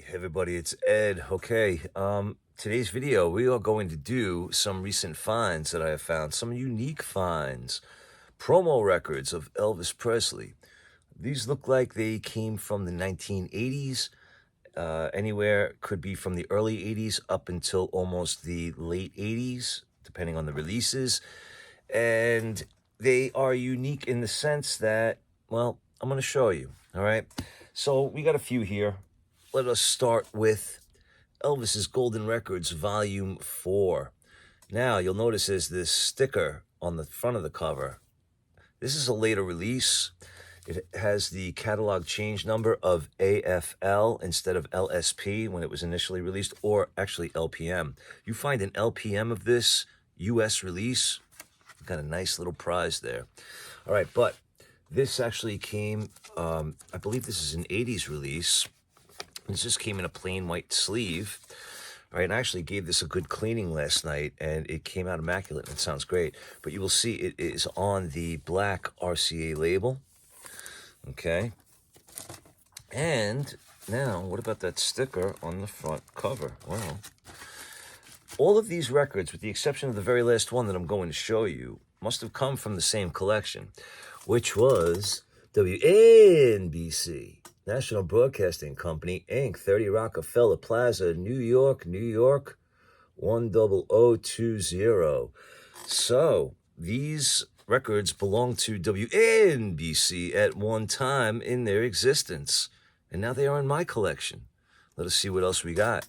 Hey everybody, it's Ed. Okay, today's video, we are going to do some recent finds that I have found, some unique finds, promo records of Elvis Presley. These look like they came from the 1980s, anywhere could be from the early 80s up until almost the late 80s, depending on the releases. And they are unique in the sense that, well, I'm going to show you, all right? So we got a few here. Let us start with Elvis's Golden Records Volume 4. Now, you'll notice there's this sticker on the front of the cover. This is a later release. It has the catalog change number of AFL instead of LSP when it was initially released, or actually LPM. You find an LPM of this US release, got a nice little prize there. All right, but this actually came, I believe this is an 80s release. This just came in a plain white sleeve. All right, and I actually gave this a good cleaning last night, and it came out immaculate, and it sounds great. But you will see it is on the black RCA label. Okay. And now, what about that sticker on the front cover? Well, all of these records, with the exception of the very last one that I'm going to show you, must have come from the same collection, which was NBC, National Broadcasting Company, Inc., 30 Rockefeller Plaza, New York, 10020. So, these records belong to WNBC at one time in their existence, and now they are in my collection. Let us see what else we got.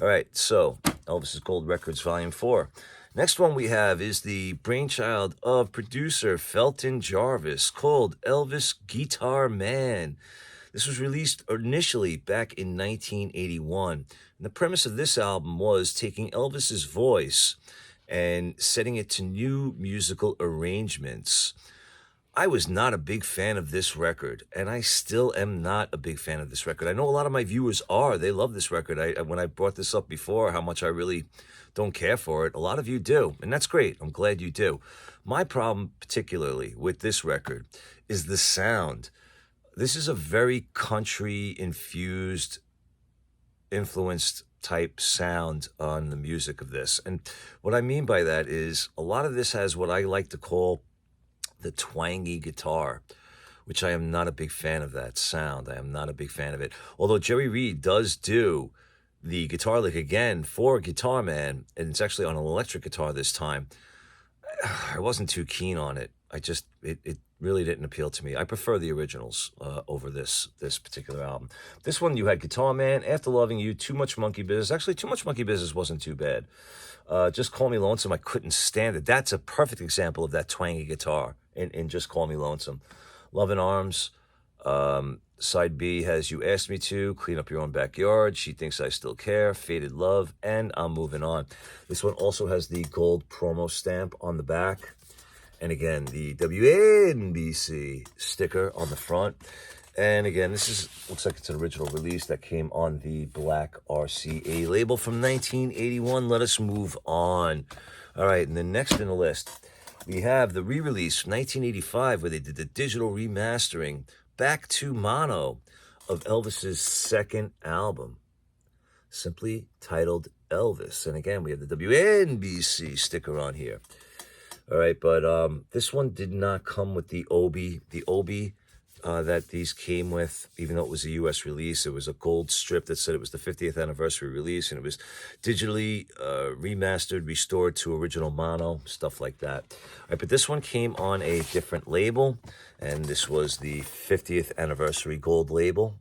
All right, so Elvis's Gold Records Volume 4. Next one we have is the brainchild of producer Felton Jarvis, called Elvis Guitar Man. This was released initially back in 1981. And the premise of this album was taking Elvis's voice and setting it to new musical arrangements. I was not a big fan of this record, and I still am not a big fan of this record. I know a lot of my viewers are. They love this record. When I brought this up before, how much I really don't care for it, a lot of you do, and that's great. I'm glad you do. My problem, particularly with this record, is the sound. This is a very country-infused, influenced type sound on the music of this. And what I mean by that is a lot of this has what I like to call the twangy guitar, which I am not a big fan of that sound. I am not a big fan of it. Although Jerry Reed does do the guitar lick again for Guitar Man, and it's actually on an electric guitar this time. I wasn't too keen on it. It really didn't appeal to me. I prefer the originals over this particular album. This one, you had Guitar Man, After Loving You, Too Much Monkey Business. Actually, Too Much Monkey Business wasn't too bad. Just Call Me Lonesome, I couldn't stand it. That's a perfect example of that twangy guitar in Just Call Me Lonesome. Love in Arms, Side B has You Asked Me To, Clean Up Your Own Backyard, She Thinks I Still Care, Faded Love, and I'm Moving On. This one also has the gold promo stamp on the back. And again, the WNBC sticker on the front. And again, looks like it's an original release that came on the black RCA label from 1981. Let us move on. All right, and then next in the list, we have the re-release from 1985 where they did the digital remastering back to mono of Elvis's second album, simply titled Elvis. And again, we have the WNBC sticker on here. All right, but this one did not come with the Obi. The Obi that these came with, even though it was a U.S. release, it was a gold strip that said it was the 50th anniversary release, and it was digitally remastered, restored to original mono, stuff like that. All right, but this one came on a different label, and this was the 50th anniversary gold label,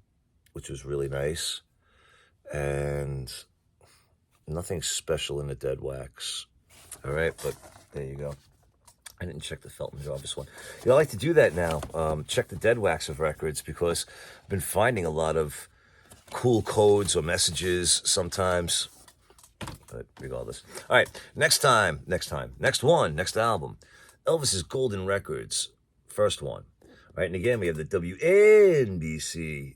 which was really nice, and nothing special in the dead wax. All right, but there you go. I didn't check the Felton Jarvis one. I like to do that now. Check the dead wax of records, because I've been finding a lot of cool codes or messages sometimes. But regardless. All right, next album. Elvis's Golden Records, first one. All right, and again, we have the WNBC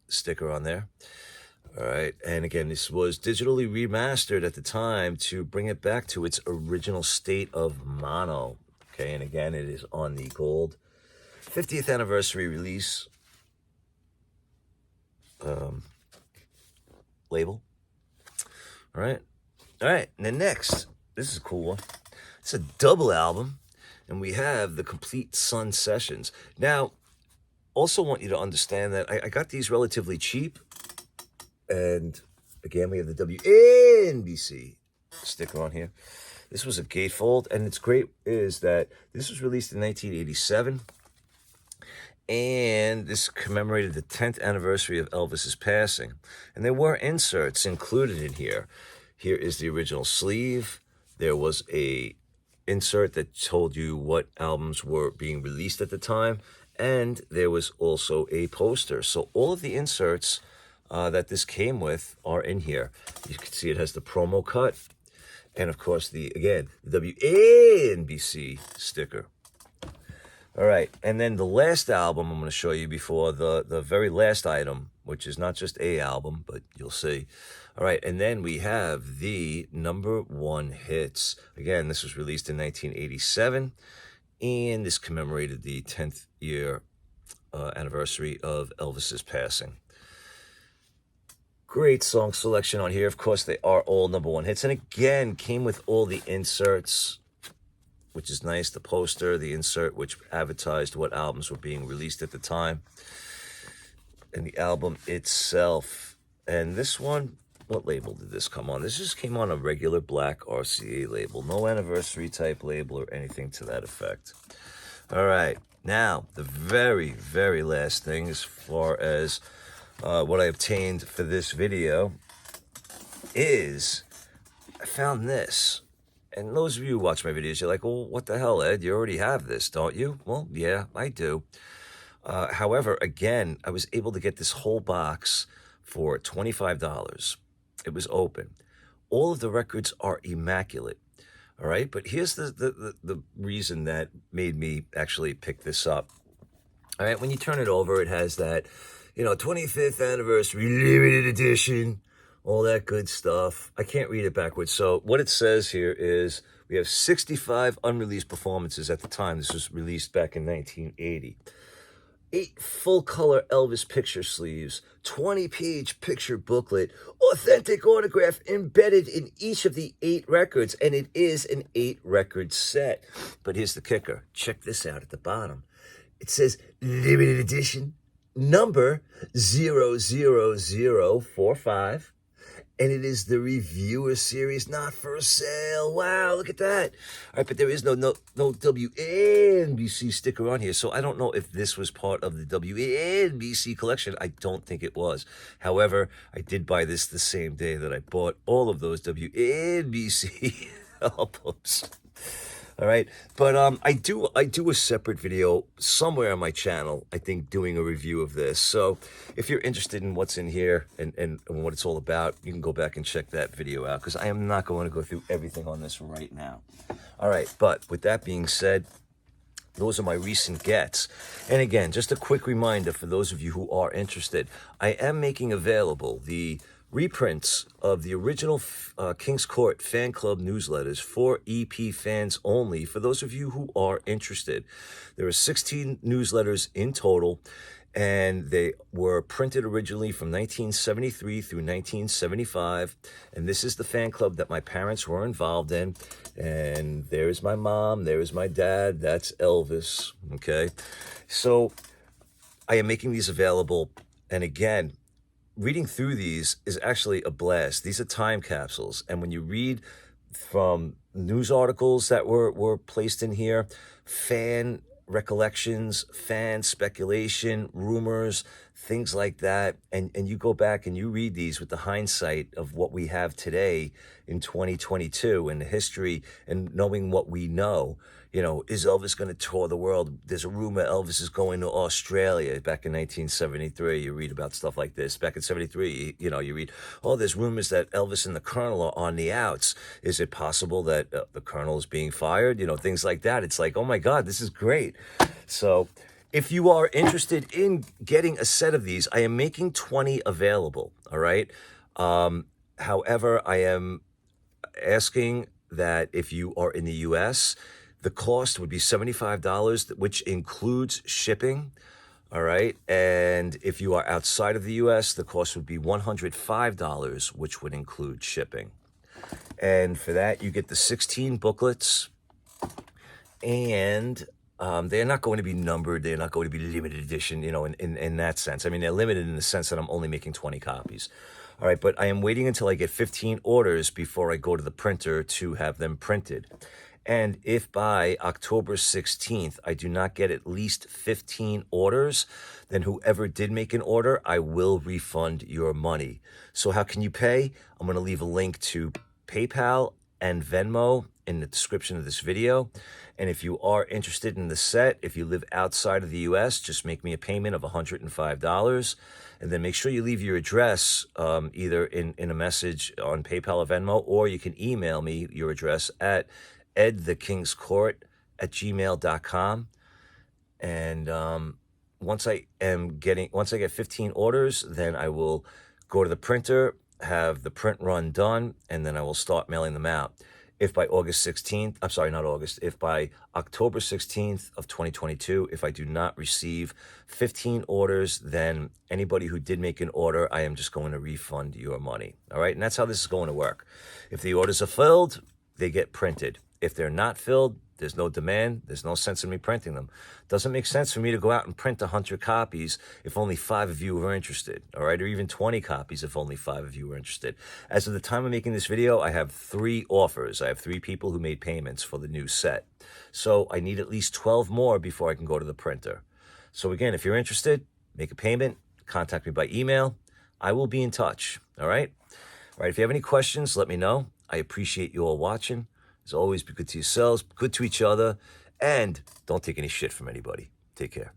sticker on there. All right, and again, this was digitally remastered at the time to bring it back to its original state of mono. Okay, and again, it is on the gold 50th anniversary release. label. All right. And then next, this is a cool one. It's a double album, and we have the complete Sun Sessions. Now, also want you to understand that I got these relatively cheap, and again, we have the WNBC sticker on here. This was a gatefold, and it's great is that this was released in 1987, and this commemorated the 10th anniversary of Elvis's passing. And there were inserts included in here. Here is the original sleeve. There was a insert that told you what albums were being released at the time, and there was also a poster. So all of the inserts that this came with are in here. You can see it has the promo cut, and of course the WNBC sticker. All right, and then the last album I'm going to show you before the very last item, which is not just a album, but you'll see. All right, and then we have the #1 hits. Again, this was released in 1987, and this commemorated the 10th year anniversary of Elvis's passing. Great song selection on here. Of course, they are all #1 hits, and again, came with all the inserts, which is nice. The poster, the insert, which advertised what albums were being released at the time, and the album itself. And this one, what label did this come on? This just came on a regular black RCA label. No anniversary type label or anything to that effect. All right. Now, the very, very last thing as far as what I obtained for this video is I found this. And those of you who watch my videos, you're like, well, what the hell, Ed? You already have this, don't you? Well, yeah, I do. However, again, I was able to get this whole box for $25. It was open. All of the records are immaculate. All right, but here's the reason that made me actually pick this up. All right, when you turn it over, it has that, 25th anniversary limited edition, all that good stuff. I can't read it backwards. So what it says here is we have 65 unreleased performances at the time. This was released back in 1980. 8 full-color Elvis picture sleeves, 20-page picture booklet, authentic autograph embedded in each of the 8 records, and it is an 8-record set. But here's the kicker. Check this out at the bottom. It says limited edition, number 00045, and it is the reviewer series, not for sale. Wow, look at that. All right, but there is no WNBC sticker on here, so I don't know if this was part of the WNBC collection. I don't think it was. However, I did buy this the same day that I bought all of those WNBC albums. All right, but I do a separate video somewhere on my channel, I think, doing a review of this. So if you're interested in what's in here and what it's all about, you can go back and check that video out, because I am not going to go through everything on this right now. All right, but with that being said, those are my recent gets. And again, just a quick reminder for those of you who are interested, I am making available the reprints of the original King's Court fan club newsletters for EP fans only, for those of you who are interested. There are 16 newsletters in total, and they were printed originally from 1973 through 1975. And this is the fan club that my parents were involved in. And there's my mom, there's my dad, that's Elvis, okay? So I am making these available, and again, reading through these is actually a blast. These are time capsules, and when you read from news articles that were placed in here, fan recollections, fan speculation, rumors, things like that, and you go back and you read these with the hindsight of what we have today in 2022 and the history and knowing what we know. Is Elvis going to tour the world? There's a rumor Elvis is going to Australia. Back in 1973, you read about stuff like this. Back in 73, you read, there's rumors that Elvis and the Colonel are on the outs. Is it possible that the Colonel is being fired? Things like that. It's like, oh my God, this is great. So if you are interested in getting a set of these, I am making 20 available, all right? However, I am asking that if you are in the U.S., the cost would be $75, which includes shipping, All right. And if you are outside of the US, the cost would be $105, which would include shipping. And for that, you get the 16 booklets, and they're not going to be numbered. They're not going to be limited edition, in that sense. I mean, they're limited in the sense that I'm only making 20 copies. All right, but I am waiting until I get 15 orders before I go to the printer to have them printed. And if by October 16th, I do not get at least 15 orders, then whoever did make an order, I will refund your money. So how can you pay? I'm going to leave a link to PayPal and Venmo in the description of this video. And if you are interested in the set, if you live outside of the US, just make me a payment of $105. And then make sure you leave your address either in a message on PayPal or Venmo, or you can email me your address at edthekingscourt@gmail.com. And once I get 15 orders, then I will go to the printer, have the print run done, and then I will start mailing them out. If by if by October 16th of 2022, if I do not receive 15 orders, then anybody who did make an order, I am just going to refund your money. All right. And that's how this is going to work. If the orders are filled, they get printed. If they're not filled, there's no demand. There's no sense in me printing them. Doesn't make sense for me to go out and print 100 copies if only 5 of you are interested, all right? Or even 20 copies if only 5 of you are interested. As of the time of making this video, I have 3 offers. I have 3 people who made payments for the new set. So I need at least 12 more before I can go to the printer. So again, if you're interested, make a payment, contact me by email. I will be in touch, all right? All right, if you have any questions, let me know. I appreciate you all watching. As always, be good to yourselves, good to each other, and don't take any shit from anybody. Take care.